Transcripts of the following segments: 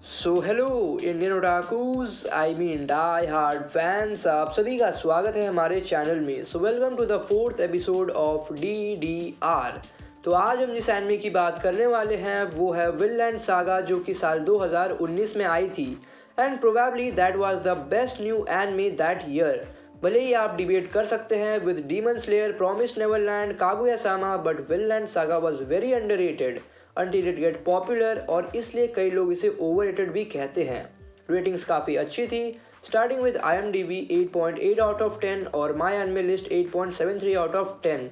Hello Indian otakus I mean die hard fans, आप सभी का स्वागत है हमारे चैनल में। Welcome to the fourth episode of DDR। तो आज हम जिस एनिमे की बात करने वाले हैं वो है विनलैंड सागा, जो कि साल 2019 में आई थी and probably that was the best new anime that year. भले ही आप डिबेट कर सकते हैं with demon slayer, promised Neverland, Kaguya Sama, but Vinland saga was very underrated until it get popular और इसलिए कई लोग इसे ओवररेटेड भी कहते हैं। रेटिंग्स काफ़ी अच्छी थी, starting with IMDb 8.8 out of 10 और my anime list 8.73 out of 10।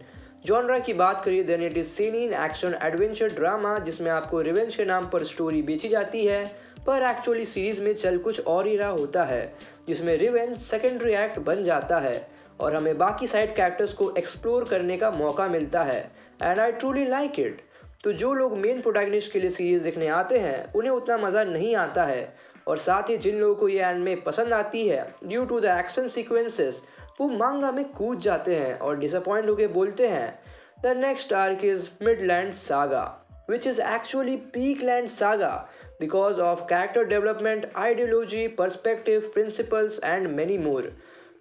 Genre की बात करिए then it is seinen action adventure drama, जिसमें आपको रिवेंज के नाम पर स्टोरी बेची जाती है, पर एक्चुअली सीरीज में चल कुछ और ही रहा होता है, जिसमें रिवेंज सेकेंडरी एक्ट बन जाता है और हमें बाकी साइड कैरेक्टर्स को एक्सप्लोर करने का मौका मिलता है and I truly like it. तो जो लोग मेन प्रोटैगनिस्ट के लिए सीरीज देखने आते हैं उन्हें उतना मज़ा नहीं आता है, और साथ ही जिन लोगों को ये एनिमे पसंद आती है due to the action sequences वो मांगा में कूद जाते हैं और डिसअपॉइंट होकर बोलते हैं the next arc is Midland saga, which is actually Peakland Saga because of character development, ideology, perspective, principles and many more।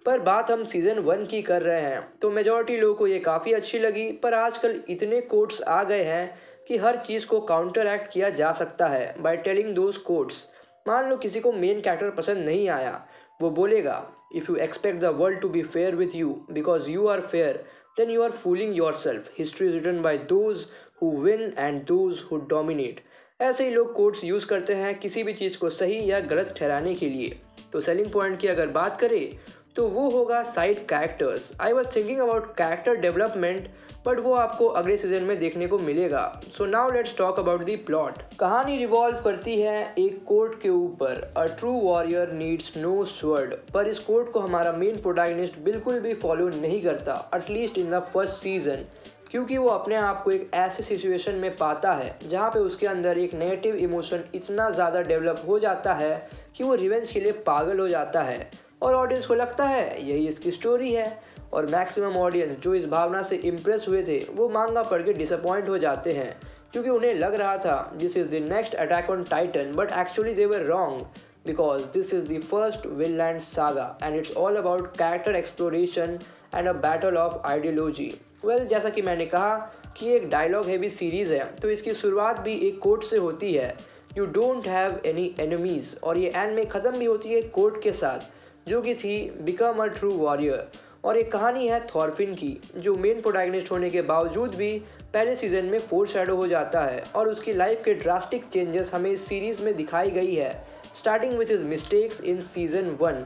पर बात हम सीज़न 1 की कर रहे हैं तो मेजॉरिटी लोगों को ये काफ़ी अच्छी लगी, पर आजकल इतने कोट्स आ गए हैं कि हर चीज़ को काउंटर एक्ट किया जा सकता है बाय टेलिंग दोज कोट्स। मान लो किसी को मेन कैरेक्टर पसंद नहीं आया, वो बोलेगा if you expect the world to be fair with you because you are fair then you are fooling yourself, history is written by those who win and those who dominate. ऐसे ही लोग quotes use करते हैं किसी भी चीज़ को सही या गलत ठहराने के लिए। तो सेलिंग पॉइंट की अगर बात करें तो वो होगा side characters. I was thinking about character development, but वो आपको अगले सीजन में देखने को मिलेगा। So now let's talk about the plot. कहानी रिवॉल्व करती है एक कोर्ट के ऊपर, a true warrior needs no sword, पर इस कोर्ट को हमारा मेन प्रोटैगनिस्ट बिल्कुल भी फॉलो नहीं करता, at least in the first season, क्योंकि वो अपने आप को एक ऐसे सिचुएशन में पाता है जहाँ पे उसके अंदर एक नेगेटिव इमोशन इतना ज़्यादा डेवलप हो जाता है कि वो रिवेंज के लिए पागल हो जाता है, और ऑडियंस को लगता है यही इसकी स्टोरी है। और मैक्सिमम ऑडियंस जो इस भावना से इम्प्रेस हुए थे वो मांगा पढ़ के डिसअपॉइंट हो जाते हैं, क्योंकि उन्हें लग रहा था this is the next attack on Titan, but actually they were wrong because this is the first Vinland saga and it's all about character exploration and a battle of ideology. Well, जैसा कि मैंने कहा कि एक dialogue heavy series है तो इसकी शुरुआत भी एक कोट से होती है, you don't have any enemies, और ये एनिमे ख़त्म भी होती है कोट के साथ जो कि थी बिकम अ ट्रू वॉरियर। और एक कहानी है थॉरफिन की, जो मेन प्रोटैगनिस्ट होने के बावजूद भी पहले सीजन में फोरशैडो हो जाता है, और उसकी लाइफ के ड्रास्टिक चेंजेस हमें इस सीरीज़ में दिखाई गई है, starting with his mistakes in season 1।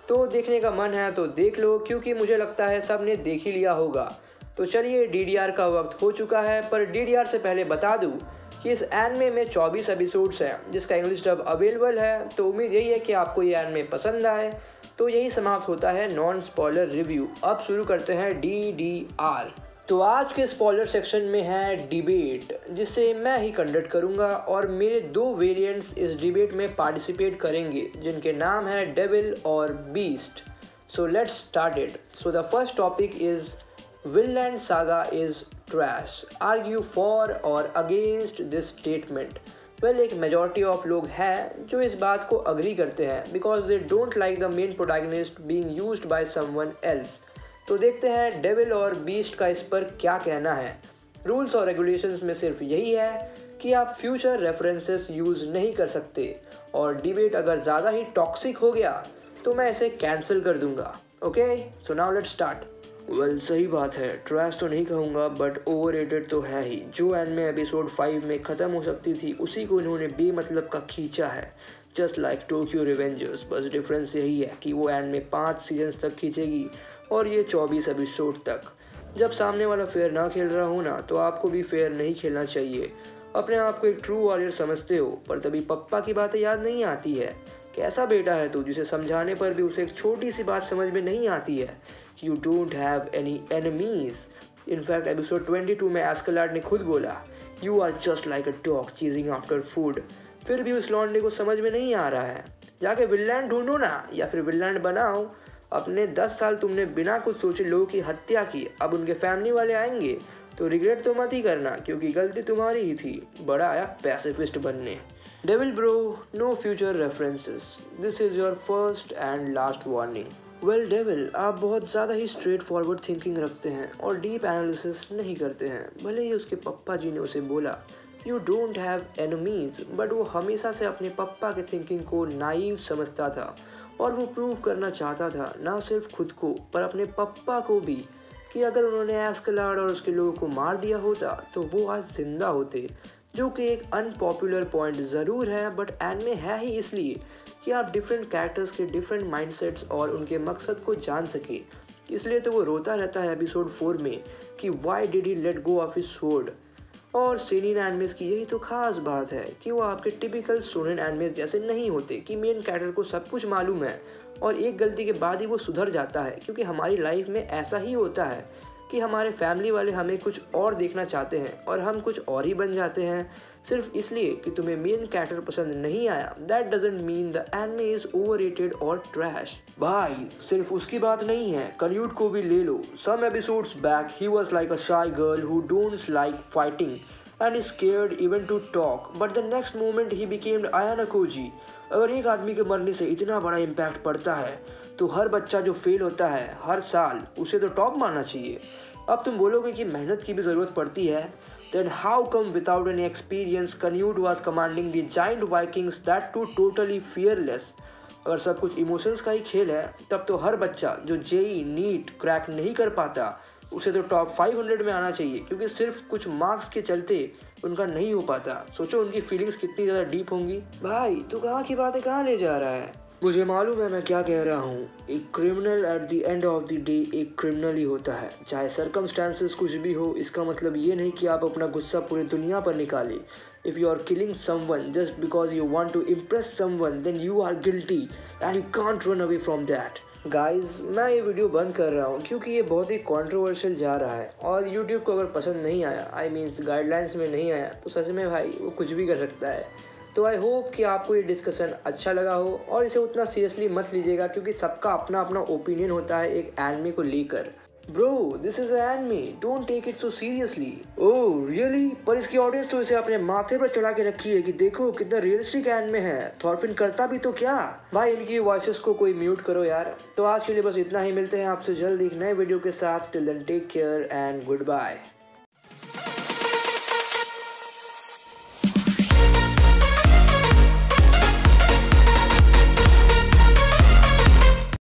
तो देखने का मन है तो देख लो, क्योंकि मुझे लगता है सब ने देख ही लिया होगा। तो चलिए DDR का वक्त हो चुका है, पर DDR से पहले बता दूँ कि इस एनिमे में 24 एपिसोड्स हैं जिसका इंग्लिश डब अवेलेबल है, तो उम्मीद यही है कि आपको ये एनिमे पसंद आए। तो यही समाप्त होता है नॉन स्पॉइलर रिव्यू। अब शुरू करते हैं DDR। तो आज के स्पॉइलर सेक्शन में है डिबेट, जिसे मैं ही कंडक्ट करूंगा, और मेरे 2 वेरिएंट्स इस डिबेट में पार्टिसिपेट करेंगे जिनके नाम है डेविल और beast. So let's start it. So the first topic is Vinland saga is trash, argue for और अगेंस्ट दिस स्टेटमेंट। वेल, एक मेजॉरिटी ऑफ लोग हैं जो इस बात को अग्री करते हैं because they don't like the main protagonist being used by someone else. तो देखते हैं डेविल और बीस्ट का इस पर क्या कहना है। रूल्स और रेगुलेशंस में सिर्फ यही है कि आप फ्यूचर रेफरेंसेस यूज़ नहीं कर सकते, और डिबेट अगर ज़्यादा ही टॉक्सिक हो गया तो मैं इसे कैंसिल कर दूंगा। Okay, so now let's start. Well, सही बात है, ट्रैश तो नहीं कहूँगा बट ओवररेटेड तो है ही। जो एनिमे एपिसोड 5 में ख़त्म हो सकती थी उसी को इन्होंने बेमतलब का खींचा है, जस्ट लाइक टोक्यो रिवेंजर्स। बस डिफरेंस यही है कि वो एनिमे 5 सीजन्स तक खींचेगी और ये 24 एपिसोड तक। जब सामने वाला फेयर ना खेल रहा हो ना, तो आपको भी फेयर नहीं खेलना चाहिए। अपने आप को एक ट्रू वॉरियर समझते हो, पर तभी पप्पा की बातें याद नहीं आती है। कैसा बेटा है तू जिसे समझाने पर भी उसे एक छोटी सी बात समझ में नहीं आती है, You don't have any enemies। In fact episode 22 में एस्केलाड ने खुद बोला You are just like a dog chasing after food। फिर भी उस लौंडे को समझ में नहीं आ रहा है। जाके विनलैंड ढूंढो ना, या फिर विनलैंड बनाओ। अपने 10 साल तुमने बिना कुछ सोचे लोगों की हत्या की, अब उनके फैमिली वाले आएंगे तो रिग्रेट तो मत ही करना, क्योंकि गलती तुम्हारी ही थी। बड़ा आया पैसिफिस्ट बनने। Devil bro, no future references. This is your first and last warning. Well devil, आप बहुत ज़्यादा ही स्ट्रेट फॉरवर्ड थिंकिंग रखते हैं और डीप एनालिसिस नहीं करते हैं। भले ही उसके पप्पा जी ने उसे बोला you don't have enemies, but वो हमेशा से अपने पप्पा के थिंकिंग को नाइव समझता था और वो प्रूव करना चाहता था ना सिर्फ खुद को पर अपने पप्पा को भी कि अगर उन्होंने एस्केलाड और उसके लोगों को मार दिया होता तो वो आज जिंदा होते। जो कि एक अनपॉपुलर पॉइंट ज़रूर है बट एनमे है ही इसलिए कि आप डिफरेंट कैरेक्टर्स के डिफरेंट माइंडसेट्स और उनके मकसद को जान सके। इसलिए तो वो रोता रहता है एपिसोड 4 में कि why did he let go of his sword. और सेनिन एनिमेस की यही तो खास बात है कि वो आपके टिपिकल शोनेन एनिमेस जैसे नहीं होते कि मेन कैरेक्टर को सब कुछ मालूम है और एक गलती के बाद ही वो सुधर जाता है। क्योंकि हमारी लाइफ में ऐसा ही होता है कि हमारे फैमिली वाले हमें कुछ और देखना चाहते हैं और हम कुछ और ही बन जाते हैं सिर्फ इसलिए कि तुम्हें मेन कैरेक्टर पसंद नहीं आया। That doesn't mean the anime is overrated और ट्रैश। भाई सिर्फ उसकी बात नहीं है, कल्यूड को भी ले लो। सम एपिसोड्स बैक ही was like a shy girl who don'ts like fighting and is scared even to talk, but the next moment he became Ayano Koji। अगर एक आदमी के मरने से इतना बड़ा इम्पैक्ट पड़ता है तो हर बच्चा जो फेल होता है हर साल उसे तो टॉप मानना चाहिए। अब तुम बोलोगे कि मेहनत की भी ज़रूरत पड़ती है, then how come without any experience Canute was commanding the giant Vikings that too totally fearless। अगर सब कुछ इमोशंस का ही खेल है तब तो हर बच्चा जो जेई नीट क्रैक नहीं कर पाता उसे तो टॉप 500 में आना चाहिए क्योंकि सिर्फ कुछ मार्क्स के चलते उनका नहीं हो पाता। सोचो उनकी फीलिंग्स कितनी ज़्यादा डीप होंगी। भाई तू कहाँ की बातें कहाँ ले जा रहा है? मुझे मालूम है मैं क्या कह रहा हूँ। एक criminal at the end of the day एक क्रिमिनल ही होता है, चाहे सर्कमस्टांसेस कुछ भी हो। इसका मतलब ये नहीं कि आप अपना गुस्सा पूरी दुनिया पर निकालें। If you are killing someone just because you want to impress someone, then you are guilty and you can't run away from that। Guys मैं ये वीडियो बंद कर रहा हूँ क्योंकि ये बहुत ही कंट्रोवर्शियल जा रहा है और यूट्यूब को अगर पसंद नहीं आया, आई मीन्स गाइडलाइंस में नहीं आया, तो सच में भाई वो कुछ भी कर सकता है। तो आई होप कि आपको ये डिस्कशन अच्छा लगा हो और इसे उतना सीरियसली मत लीजिएगा क्योंकि सबका अपना अपना ओपिनियन होता है एक एनिमे को लेकर। Bro this is anime, don't take it so seriously. Oh really? पर इसकी ऑडियंस तो इसे अपने माथे पर चढ़ा के रखी है कि देखो कितना रियलिस्टिक एनिमे है। थॉरफिन करता भी तो क्या। भाई इनकी वॉइसेस को कोई म्यूट करो यार। तो आज के लिए बस इतना ही, मिलते हैं आपसे जल्द एक नए वीडियो के साथ। Till then take care and good bye.